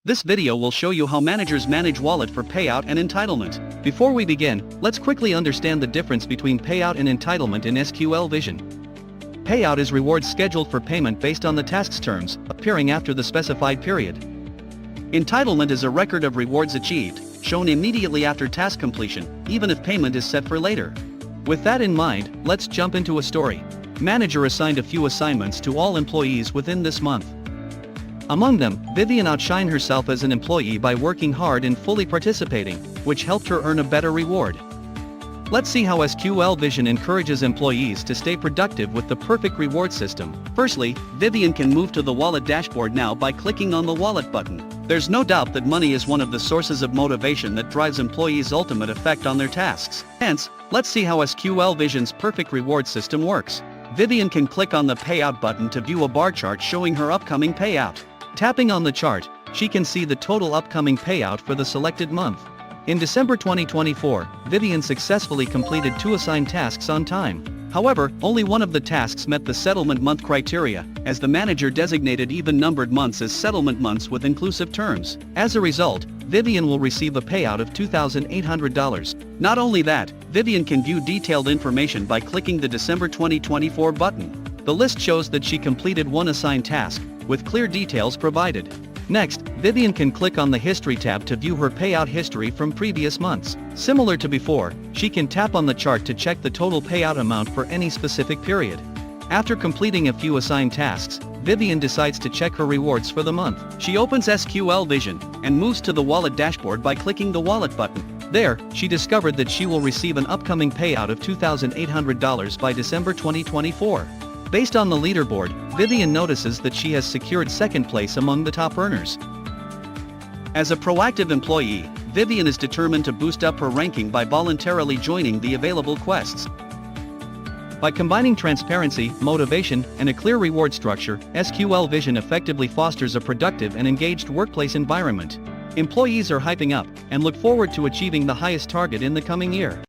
This video will show you how managers manage wallet for payout and entitlement. Before we begin, let's quickly understand the difference between payout and entitlement in SQL Vision. Payout is rewards scheduled for payment based on the task's terms, appearing after the specified period. Entitlement is a record of rewards achieved, shown immediately after task completion, even if payment is set for later. With that in mind, let's jump into a story. Manager assigned a few assignments to all employees within this month. Among them, Vivian outshined herself as an employee by working hard and fully participating, which helped her earn a better reward. Let's see how SQL Vision encourages employees to stay productive with the perfect reward system. Firstly, Vivian can move to the wallet dashboard now by clicking on the wallet button. There's no doubt that money is one of the sources of motivation that drives employees' ultimate effect on their tasks. Hence, let's see how SQL Vision's perfect reward system works. Vivian can click on the payout button to view a bar chart showing her upcoming payout. Tapping on the chart, she can see the total upcoming payout for the selected month. In December 2024, Vivian successfully completed 2 assigned tasks on time. However, only one of the tasks met the settlement month criteria, as the manager designated even-numbered months as settlement months with inclusive terms. As a result, Vivian will receive a payout of $2,800. Not only that, Vivian can view detailed information by clicking the December 2024 button. The list shows that she completed 1 assigned task, with clear details provided. Next, Vivian can click on the History tab to view her payout history from previous months. Similar to before, she can tap on the chart to check the total payout amount for any specific period. After completing a few assigned tasks, Vivian decides to check her rewards for the month. She opens SQL Vision and moves to the wallet dashboard by clicking the wallet button. There, she discovered that she will receive an upcoming payout of $2,800 by December 2024. Based on the leaderboard, Vivian notices that she has secured second place among the top earners. As a proactive employee, Vivian is determined to boost up her ranking by voluntarily joining the available quests. By combining transparency, motivation, and a clear reward structure, SQL Vision effectively fosters a productive and engaged workplace environment. Employees are hyping up and look forward to achieving the highest target in the coming year.